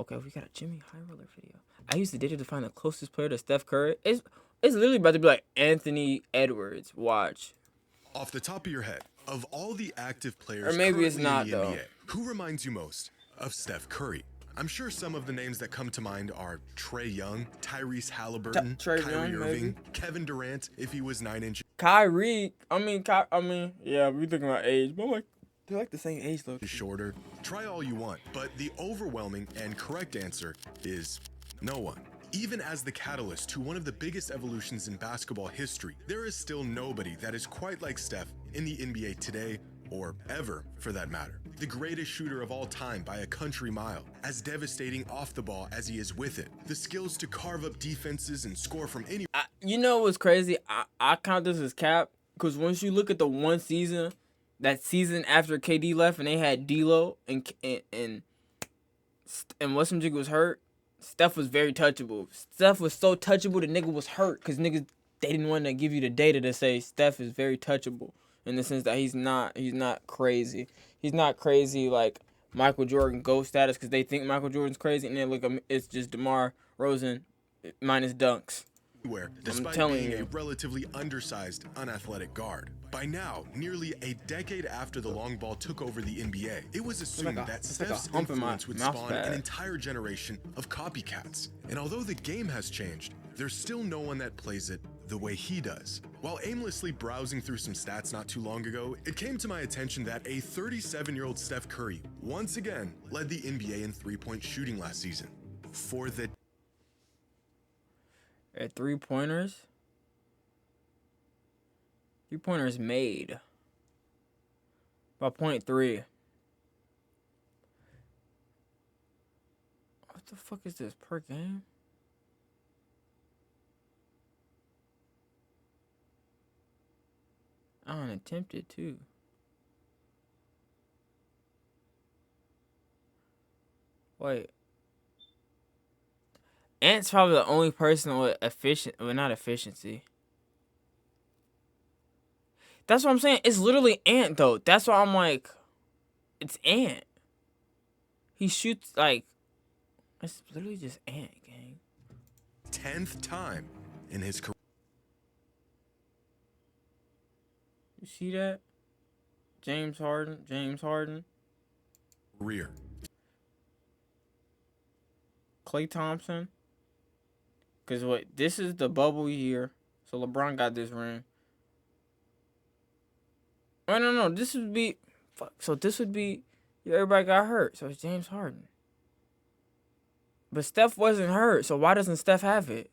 Okay, we got a Jimmy High Roller video. I used the data to find the closest player to Steph Curry. It's literally about to be like Anthony Edwards. Watch. Off the top of your head, of all the active Or players maybe it's currently in not, the though. NBA, who reminds you most of Steph Curry? I'm sure some of the names that come to mind are Trae Young, Tyrese Halliburton, Trae Kyrie Young, Irving, maybe. Kevin Durant if he was 9 inches Kyrie. Yeah, we thinking about age, but I'm like, they're like the same age, though. shorter. Try all you want, but the overwhelming and correct answer is no one. Even as the catalyst to one of the biggest evolutions in basketball history, there is still nobody that is quite like Steph in the NBA today, or ever for that matter. The greatest shooter of all time by a country mile, as devastating off the ball as he is with it. The skills to carve up defenses and score from any. You know what's crazy? I count this as cap, because once you look at the one season, that season after KD left and they had D'Lo and what's some jig was hurt, Steph was very touchable. Steph was so touchable the nigga was hurt because niggas they didn't want to give you the data to say Steph is very touchable in the sense that he's not crazy. He's not crazy like Michael Jordan GOAT status because they think Michael Jordan's crazy and then look it's just DeMar Rosen minus dunks. Despite being a relatively undersized, unathletic guard. By now, nearly a decade after the long ball took over the NBA, it was assumed that Steph's influence would spawn an entire generation of copycats. And although the game has changed, there's still no one that plays it the way he does. While aimlessly browsing through some stats not too long ago, it came to my attention that a 37-year-old Steph Curry once again led the NBA in three-point shooting last season. For the at 3-pointers. 3-pointers made. By .3. What the fuck is this per game? Unattempted too. Wait. Ant's probably the only person with not efficiency. That's what I'm saying. It's literally Ant though. That's why I'm like, it's Ant. He shoots like, it's literally just Ant, gang. 10th time in his career. You see that? James Harden. Career. Klay Thompson. Because what? This is the bubble year. So LeBron got this ring. Oh, no. This would be... Fuck. So this would be... Everybody got hurt. So it's James Harden. But Steph wasn't hurt. So why doesn't Steph have it?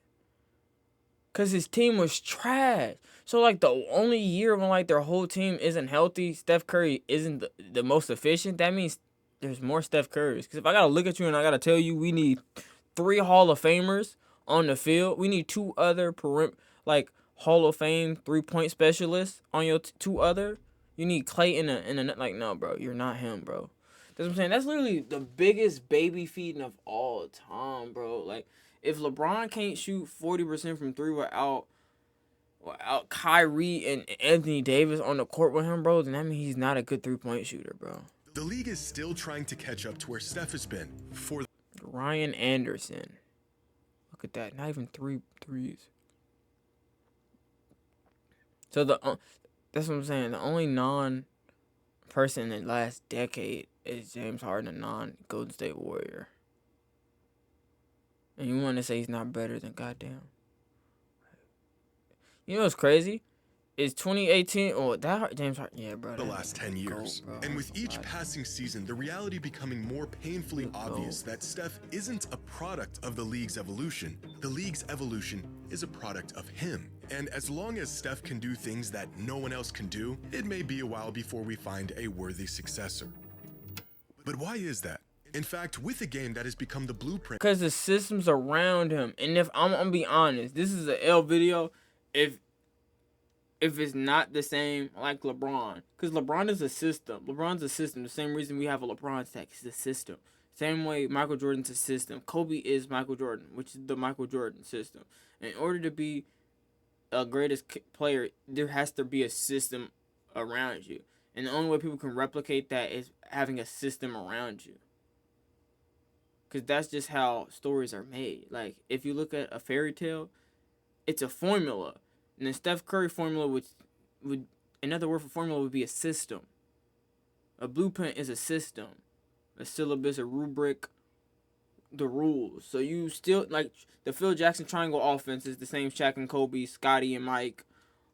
Because his team was trash. So, like, the only year when, like, their whole team isn't healthy, Steph Curry isn't the most efficient, that means there's more Steph Currys. Because if I got to look at you and I got to tell you we need 3 Hall of Famers on the field, we need 2 other, Hall of Fame 3-point specialists on your 2 other. You need Klay in a like, no, bro, you're not him, bro. That's what I'm saying. That's literally the biggest baby feeding of all time, bro. Like, if LeBron can't shoot 40% from 3 without Kyrie and Anthony Davis on the court with him, bro, then that means he's not a good 3-point shooter, bro. The league is still trying to catch up to where Steph has been for Ryan Anderson. Look at that. Not even 3 threes. So that's what I'm saying. The only non-person in the last decade is James Harden, a non-Golden State Warrior. And you want to say he's not better than goddamn. You know what's crazy? It's 2018. Oh, that James Harden. Yeah, bro. The last 10 years. Gold, and with each passing season, the reality becoming more painfully obvious that Steph isn't a product of the league's evolution. The league's evolution is a product of him. And as long as Steph can do things that no one else can do, it may be a while before we find a worthy successor. But why is that? In fact, with a game that has become the blueprint. Because the system's around him. And if I'm gonna be honest, this is an L video. If it's not the same like LeBron, because LeBron is a system. LeBron's a system. The same reason we have a LeBron stack is a system. Same way Michael Jordan's a system. Kobe is Michael Jordan, which is the Michael Jordan system. In order to be a greatest player, there has to be a system around you. And the only way people can replicate that is having a system around you. because that's just how stories are made. Like, if you look at a fairy tale, it's a formula. And the Steph Curry formula would another word for formula would be a system. A blueprint is a system. A syllabus, a rubric, the rules. So you still, like, the Phil Jackson triangle offense is the same Shaq and Kobe, Scottie and Mike.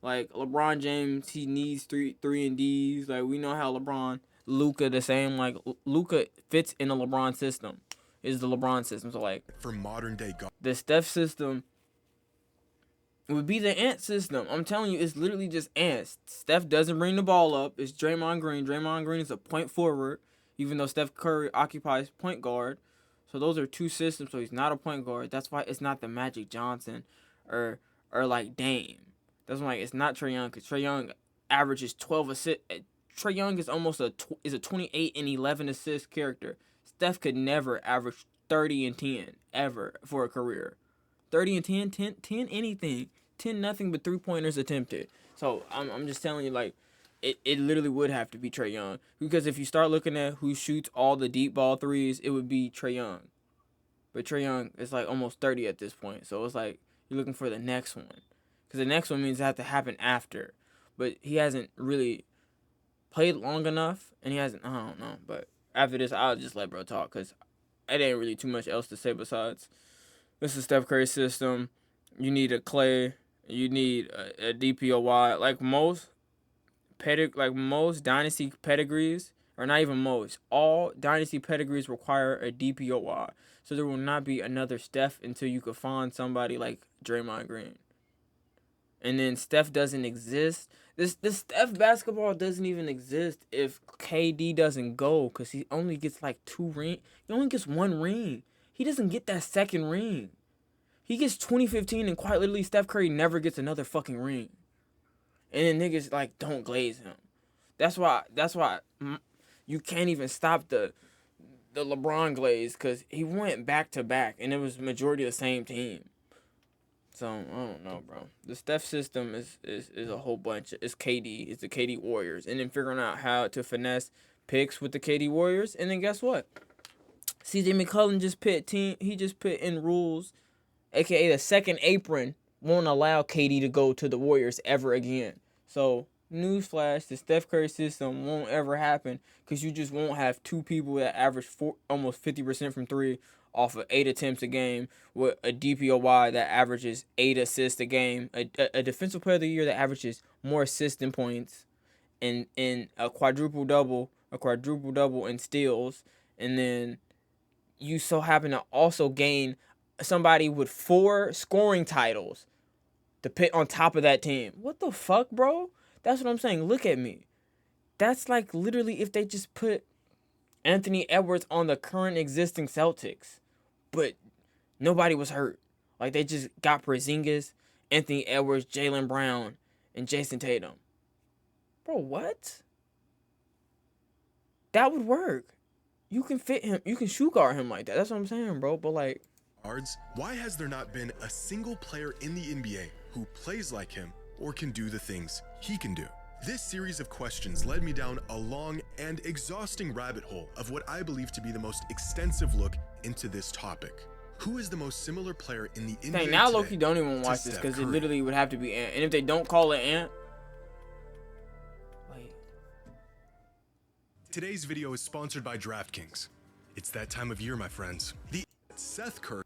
Like, LeBron James, he needs three and Ds. Like, we know how Luka the same. Like, Luka fits in the LeBron system. Is the LeBron system. So, like, for modern day the Steph system would be the Ant system. I'm telling you, it's literally just ants. Steph doesn't bring the ball up. It's Draymond Green. Draymond Green is a point forward, even though Steph Curry occupies point guard. So those are two systems. So he's not a point guard. That's why it's not the Magic Johnson or like Dame. That's why it's not Trae Young, because Trae Young averages 12 assists. Trae Young is almost a 28 and 11 assist character. Steph could never average 30 and 10 ever for a career. 30 and 10 anything. 10 nothing but 3-pointers attempted. So I'm just telling you, like, it literally would have to be Trae Young. Because if you start looking at who shoots all the deep ball threes, it would be Trae Young. But Trae Young is like almost 30 at this point. So it's like you're looking for the next one. Because the next one means it has to happen after. But he hasn't really played long enough. And he hasn't, I don't know. But after this, I'll just let bro talk. Because it ain't really too much else to say besides this is Steph Curry's system. You need a Clay. You need a DPOY. Like most dynasty pedigrees, or not even most, all dynasty pedigrees require a DPOY. So there will not be another Steph until you could find somebody like Draymond Green. And then Steph doesn't exist. This Steph basketball doesn't even exist if KD doesn't go, because he only gets like 2 rings. He only gets 1 ring. He doesn't get that second ring. He gets 2015, and quite literally Steph Curry never gets another fucking ring. And then niggas like don't glaze him. That's why you can't even stop the LeBron glaze, because he went back to back and it was majority of the same team. So I don't know, bro. The Steph system is a whole bunch. It's KD. It's the KD Warriors, and then figuring out how to finesse picks with the KD Warriors. And then guess what? CJ McCollum just put in rules, aka the second apron won't allow KD to go to the Warriors ever again. So newsflash, the Steph Curry system won't ever happen, because you just won't have 2 people that average almost 50% from 3 off of 8 attempts a game, with a DPOY that averages 8 assists a game, a defensive player of the year that averages more assists than points, and a quadruple double in steals, and then you so happen to also gain somebody with 4 scoring titles to put on top of that team. What the fuck, bro? That's what I'm saying. Look at me. That's like literally if they just put Anthony Edwards on the current existing Celtics, but nobody was hurt. Like, they just got Porzingis, Anthony Edwards, Jaylen Brown, and Jason Tatum. Bro, what? That would work. You can fit him. You can shoot guard him like that. That's what I'm saying, bro. But like, why has there not been a single player in the NBA who plays like him or can do the things he can do? This series of questions led me down a long and exhausting rabbit hole of what I believe to be the most extensive look into this topic. Who is the most similar player in the NBA dang, now Loki don't even watch this, because it literally would have to be Ant. And if they don't call it Ant, wait. Today's video is sponsored by DraftKings. It's that time of year, my friends. The Seth Curry.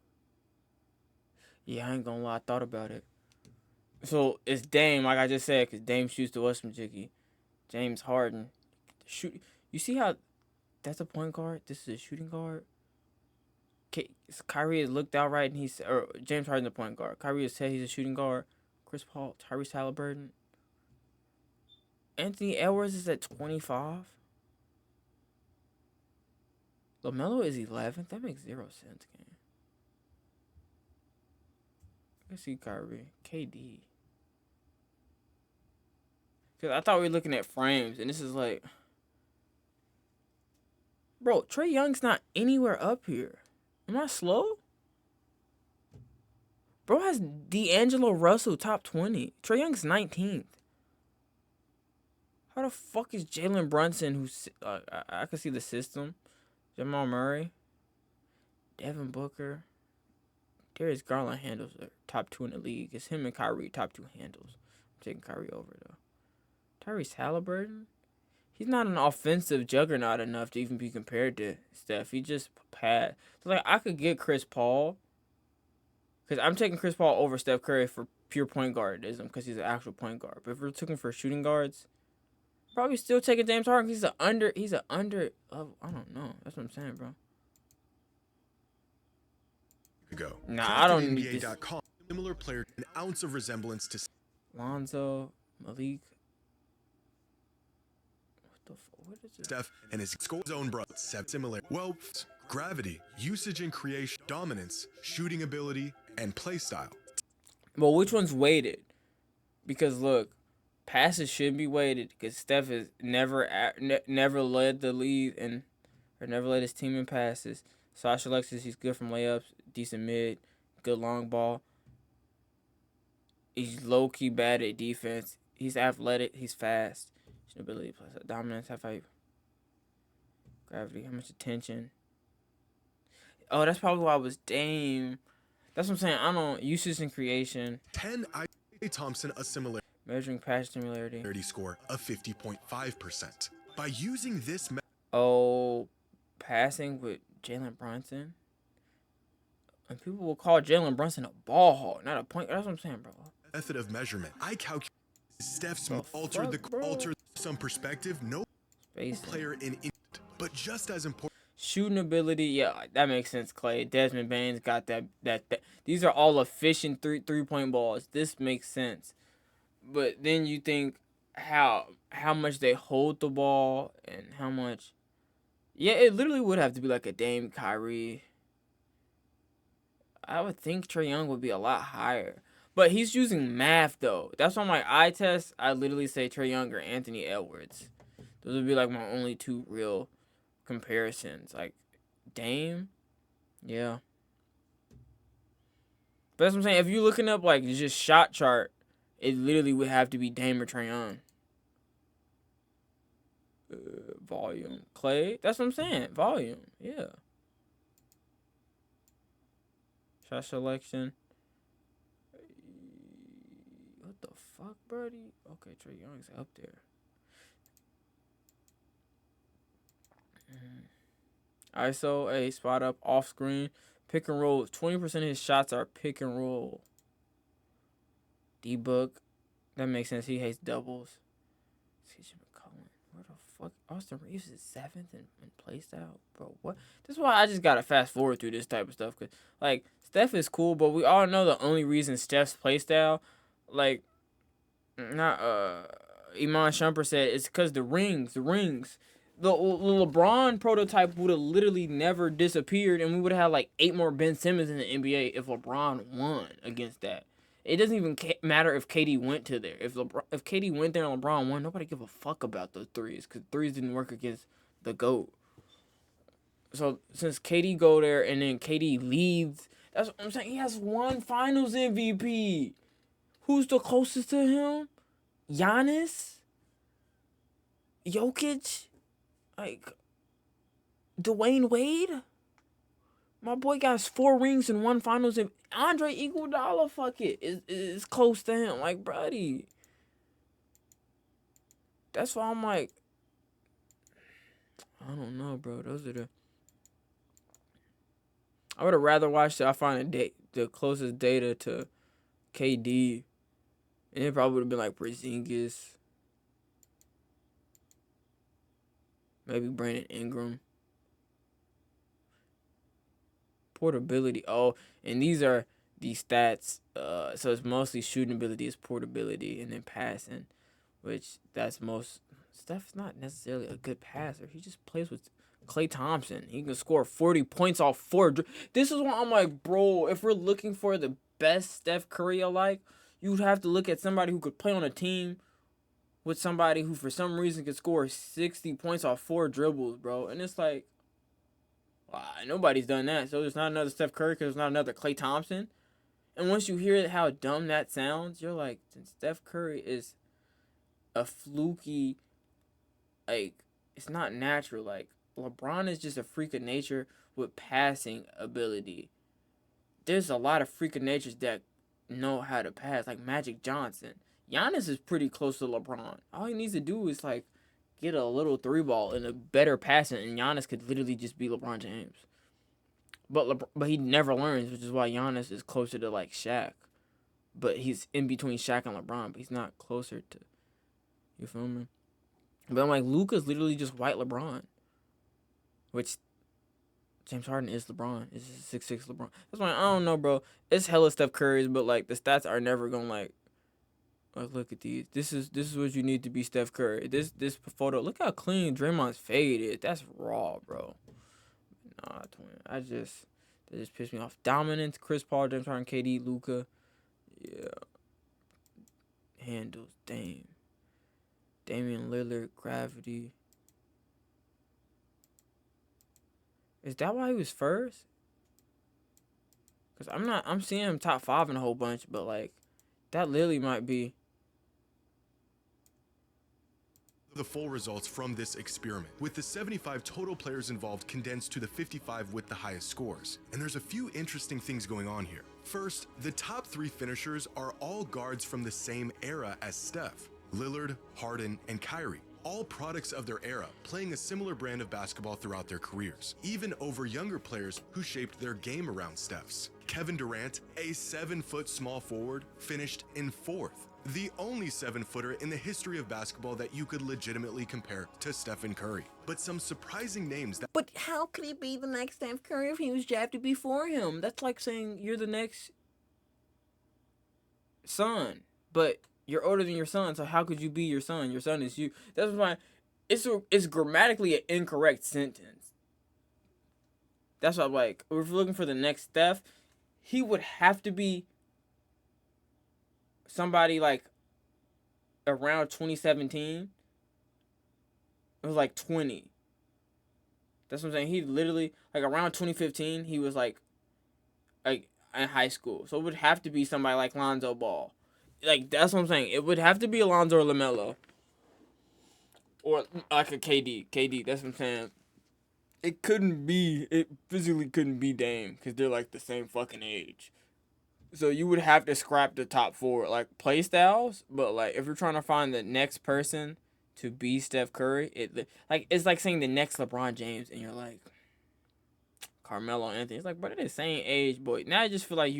Yeah, I ain't gonna lie, I thought about it. So it's Dame, like I just said, because Dame shoots to us from Jiggy. James Harden. Shoot. You see how that's a point guard? This is a shooting guard? Kyrie has looked out right, and or James Harden's a point guard. Kyrie has said he's a shooting guard. Chris Paul, Tyrese Halliburton. Anthony Edwards is at 25. LaMelo is 11th. That makes 0 sense, game. Let's see Kyrie. KD. Because I thought we were looking at frames, and this is like... Bro, Trae Young's not anywhere up here. Am I slow? Bro has D'Angelo Russell top 20. Trae Young's 19th. How the fuck is Jalen Brunson, who's... I can see the system. Jamal Murray. Devin Booker. Darius Garland handles are top 2 in the league. It's him and Kyrie, top 2 handles. I'm taking Kyrie over, though. Tyrese Halliburton? He's not an offensive juggernaut enough to even be compared to Steph. He just passed. So, like, I could get Chris Paul. Because I'm taking Chris Paul over Steph Curry for pure point guardism because he's an actual point guard. But if we're looking for shooting guards, probably still taking James Harden. He's an under. I don't know. That's what I'm saying, bro. Go. Nah, I don't need this. Similar player, an ounce of resemblance to Lonzo, Malik. What is it? Steph and his score zone brother. Similar. Well, gravity, usage and creation, dominance, shooting ability, and play style. Well, which one's weighted? Because look, passes should be weighted because Steph has never led the lead or never led his team in passes. Sasha Alexis, he's good from layups, decent mid, good long ball. He's low-key bad at defense. He's athletic. He's fast. Ability plus dominance, high gravity, how much attention. Oh, that's probably why I was Dame. That's what I'm saying. I don't usage and creation. 10 Klay Thompson a similar measuring pass similarity score of 50.5%. By using this passing with Jalen Brunson. And people will call Jalen Brunson a ball hawk, not a point. That's what I'm saying, bro. Method of measurement. I calculate Steph's altered some perspective. No player in England, but just as important. Shooting ability, yeah, that makes sense, Clay. Desmond Bane's got that. These are all efficient three-point balls. This makes sense. But then you think how much they hold the ball and how much. Yeah, it literally would have to be like a Dame, Kyrie. I would think Trae Young would be a lot higher. But he's using math, though. That's why my eye test, I literally say Trae Young or Anthony Edwards. Those would be, like, my only 2 real comparisons. Like, Dame, yeah. But that's what I'm saying. If you're looking up, like, just shot chart, it literally would have to be Dame or Trae Young. Volume. Clay, that's what I'm saying. Volume, yeah. Shot selection. What the fuck, buddy? Okay, Trae Young's up there. ISO, a spot up, off screen, pick and roll. 20% of his shots are pick and roll. D-Book, that makes sense. He hates doubles. CJ McCollum, where the fuck? Austin Reeves is 7th in play style, bro. What? This is why I just gotta fast forward through this type of stuff, cause like Steph is cool, but we all know the only reason Steph's play style, like, not Iman Shumpert said, it's because the rings. The LeBron prototype would have literally never disappeared, and we would have had like 8 more Ben Simmons in the NBA if LeBron won against that. It doesn't even matter if KD went to there. If KD went there and LeBron won, nobody give a fuck about those threes because threes didn't work against the GOAT. So since KD go there and then KD leaves, that's what I'm saying. He has 1 Finals MVP. Who's the closest to him? Giannis? Jokic? Like, Dwayne Wade? My boy got 4 rings and 1 Finals. And Andre Iguodala, fuck it, is close to him. Like, buddy. That's why I'm like, I don't know, bro. Those are the. I would have rather watched it. I find the closest data to KD. And it probably would have been like Porzingis. Maybe Brandon Ingram. Portability. Oh, and these are the stats. So it's mostly shooting ability, is portability, and then passing, which that's most. Steph's not necessarily a good passer. He just plays with Klay Thompson. He can score 40 points off 4. This is why I'm like, bro, if we're looking for the best Steph Curry alike, you'd have to look at somebody who could play on a team with somebody who for some reason could score 60 points off 4 dribbles, bro. And it's like, wow, nobody's done that. So there's not another Steph Curry because there's not another Klay Thompson. And once you hear how dumb that sounds, you're like, since Steph Curry is a fluky, like, it's not natural. Like, LeBron is just a freak of nature with passing ability. There's a lot of freak of natures that know how to pass, like Magic Johnson. Giannis is pretty close to LeBron. All he needs to do is like get a little three ball and a better passing, and Giannis could literally just be LeBron James. But he never learns, which is why Giannis is closer to like Shaq. But he's in between Shaq and LeBron, but he's not closer to. You feel me? But I'm like, Luka's literally just white LeBron, which James Harden is LeBron. It's 6'6" LeBron. That's why I don't know, bro. It's hella Steph Curry's, but like the stats are never gonna like look at these. This is what you need to be Steph Curry. This photo. Look how clean Draymond's fade is. That's raw, bro. Nah, that just pissed me off. Dominance, Chris Paul, James Harden, KD, Luka. Yeah. Handles, Dame. Damian Lillard, gravity. Is that why he was first? Because I'm seeing him top 5 in a whole bunch, but like, that literally might be. The full results from this experiment, with the 75 total players involved condensed to the 55 with the highest scores. And there's a few interesting things going on here. First, the top 3 finishers are all guards from the same era as Steph: Lillard, Harden, and Kyrie. All products of their era, playing a similar brand of basketball throughout their careers, even over younger players who shaped their game around Steph's. Kevin Durant, a 7-foot small forward, finished in 4th. The only 7-footer in the history of basketball that you could legitimately compare to Stephen Curry. But some surprising names that— But how could he be the next Steph Curry if he was drafted before him? That's like saying you're the next son, but you're older than your son, so how could you be your son? Your son is you. That's why it's grammatically an incorrect sentence. That's why I'm like, if we're looking for the next Steph, he would have to be somebody like around 2017. It was like 20. That's what I'm saying. He literally, like around 2015, he was like in high school. So it would have to be somebody like Lonzo Ball. Like, that's what I'm saying. It would have to be Alonzo or LaMelo. Or like a KD. KD, that's what I'm saying. It physically couldn't be Dame, because they're like the same fucking age. So you would have to scrap the top 4, like, play styles. But, like, if you're trying to find the next person to be Steph Curry, it's like saying the next LeBron James, and you're like, Carmelo Anthony. It's like, but they're the same age, boy. Now I just feel like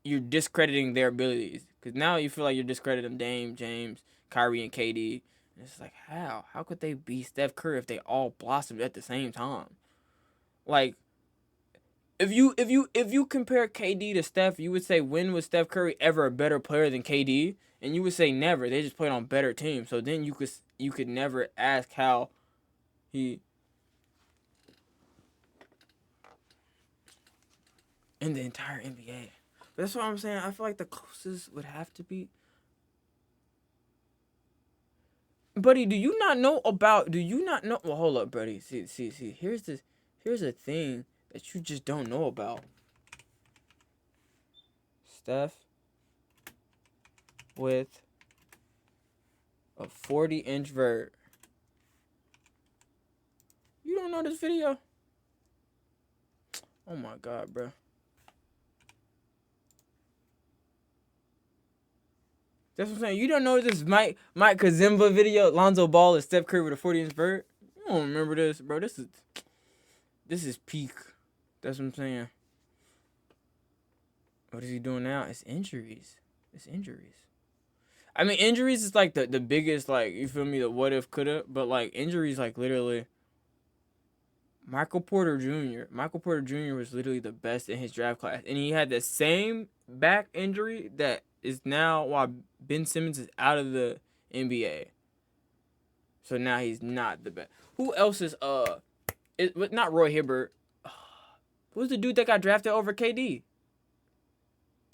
you're discrediting their abilities. Because now you feel like you're discrediting Dame, James, Kyrie, and KD. And it's like, how? How could they be Steph Curry if they all blossomed at the same time? Like, if you compare KD to Steph, you would say, when was Steph Curry ever a better player than KD? And you would say never. They just played on better teams. So then you could never ask how he in the entire NBA. But that's what I'm saying. I feel like the closest would have to be. Buddy, do you not know? Well, hold up, buddy. See. Here's a thing that you just don't know about. Steph with a 40-inch vert. You don't know this video? Oh my God, bro. That's what I'm saying. You don't know this Mike Kazimba video? Lonzo Ball and Steph Curry with a 40-inch vert? You don't remember this, bro. This is peak. That's what I'm saying. What is he doing now? It's injuries. I mean, injuries is like the biggest, like, you feel me, the what if, coulda. But, like, injuries, like, literally. Michael Porter Jr. was literally the best in his draft class. And he had the same back injury that is now why Ben Simmons is out of the NBA. So now he's not the best. Who else is not Roy Hibbert? Who's the dude that got drafted over KD?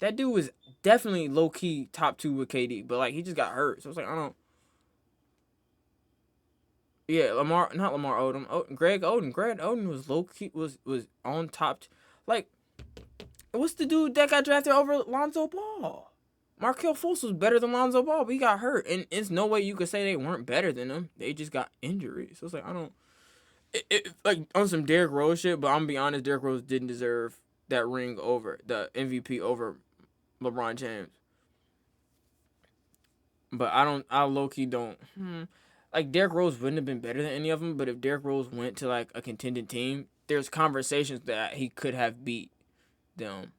That dude was definitely low key top 2 with KD, but like he just got hurt. So it's like, I don't. Yeah, not Lamar Odom. Greg Oden. Greg Oden was low key was on top. Like, what's the dude that got drafted over Lonzo Ball? Markelle Fultz was better than Lonzo Ball, but he got hurt. And it's no way you could say they weren't better than him. They just got injuries. So it's like, I don't. like on some Derrick Rose shit, but I'm gonna be honest, Derrick Rose didn't deserve that ring over the MVP over LeBron James. But I low key don't. Like Derrick Rose wouldn't have been better than any of them, but if Derrick Rose went to like a contending team, there's conversations that he could have beat them.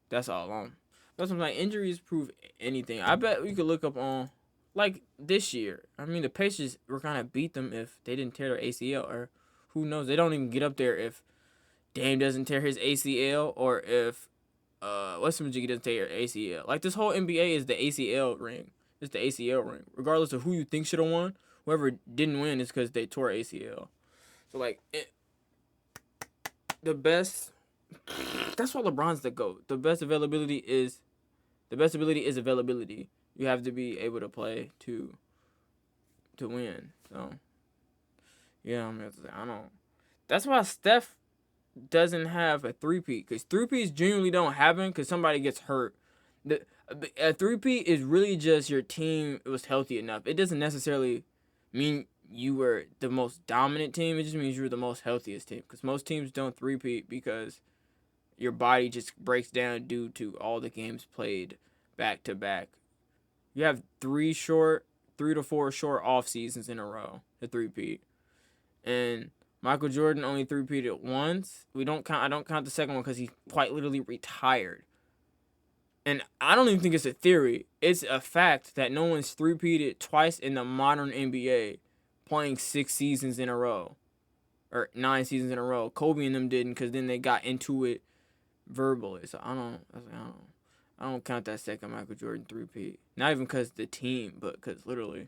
That's all on. That's what I'm like. Injuries prove anything. I bet we could look up on like this year. I mean, the Pacers were kind of beat them if they didn't tear their ACL, or who knows? They don't even get up there if Dame doesn't tear his ACL, or if Westbrook doesn't tear ACL. Like this whole NBA is the ACL ring. It's the ACL ring. Regardless of who you think should have won, whoever didn't win is because they tore ACL. So like the best. That's why LeBron's the GOAT. The best ability is availability. You have to be able to play to win. So yeah, I don't. That's why Steph doesn't have a three-peat, because three-peats genuinely don't happen because somebody gets hurt. A three-peat is really just your team was healthy enough. It doesn't necessarily mean you were the most dominant team. It just means you were the most healthiest team, because most teams don't three-peat because your body just breaks down due to all the games played back to back. You have 3 to 4 short off seasons in a row to three-peat. And Michael Jordan only three-peated once. I don't count the second one because he quite literally retired. And I don't even think it's a theory. It's a fact that no one's three-peated twice in the modern NBA playing 6 seasons in a row. Or 9 seasons in a row. Kobe and them didn't, because then they got into it verbally. So I don't count that second Michael Jordan three-peat. Not even because the team, but because literally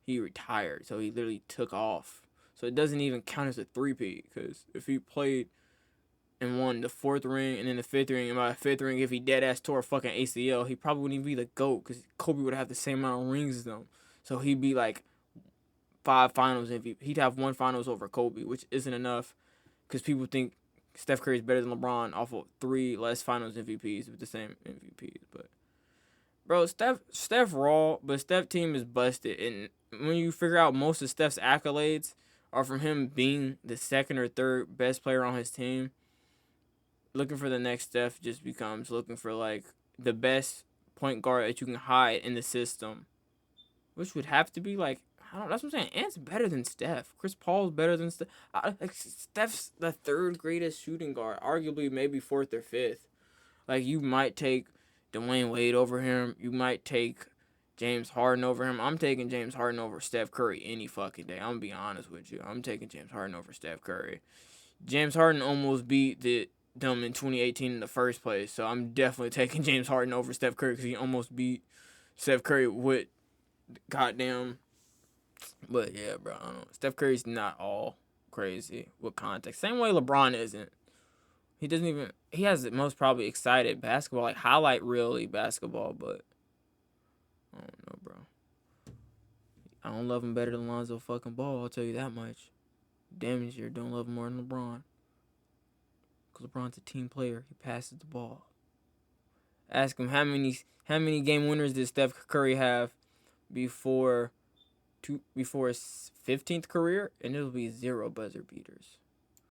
he retired. So he literally took off. So it doesn't even count as a three-peat, because if he played and won the 4th ring and then the 5th ring, and by the 5th ring, if he dead-ass tore a fucking ACL, he probably wouldn't even be the GOAT, because Kobe would have the same amount of rings as them. So he'd be like 5 finals MVP. He'd have 1 finals over Kobe, which isn't enough, because people think Steph Curry is better than LeBron off of 3 less finals MVPs with the same MVPs. But bro, Steph raw, but Steph team is busted. And when you figure out most of Steph's accolades are from him being the 2nd or 3rd best player on his team, looking for the next Steph just becomes looking for like the best point guard that you can hide in the system, which would have to be like, that's what I'm saying. Ant's better than Steph. Chris Paul's better than Steph. Steph's the 3rd greatest shooting guard, arguably maybe 4th or 5th. Like, you might take Dwayne Wade over him. You might take James Harden over him. I'm taking James Harden over Steph Curry any fucking day. I'm gonna be honest with you. I'm taking James Harden over Steph Curry. James Harden almost beat them in 2018 in the first place, so I'm definitely taking James Harden over Steph Curry, because he almost beat Steph Curry with goddamn. But yeah, bro, I don't know. Steph Curry's not all crazy with context. Same way LeBron isn't. He has the most probably excited basketball, like highlight really basketball, but I don't know, bro. I don't love him better than Lonzo fucking Ball, I'll tell you that much. Damn this year, don't love him more than LeBron. Because LeBron's a team player. He passes the ball. Ask him how many game winners did Steph Curry have before his 15th career, and it'll be 0 buzzer beaters.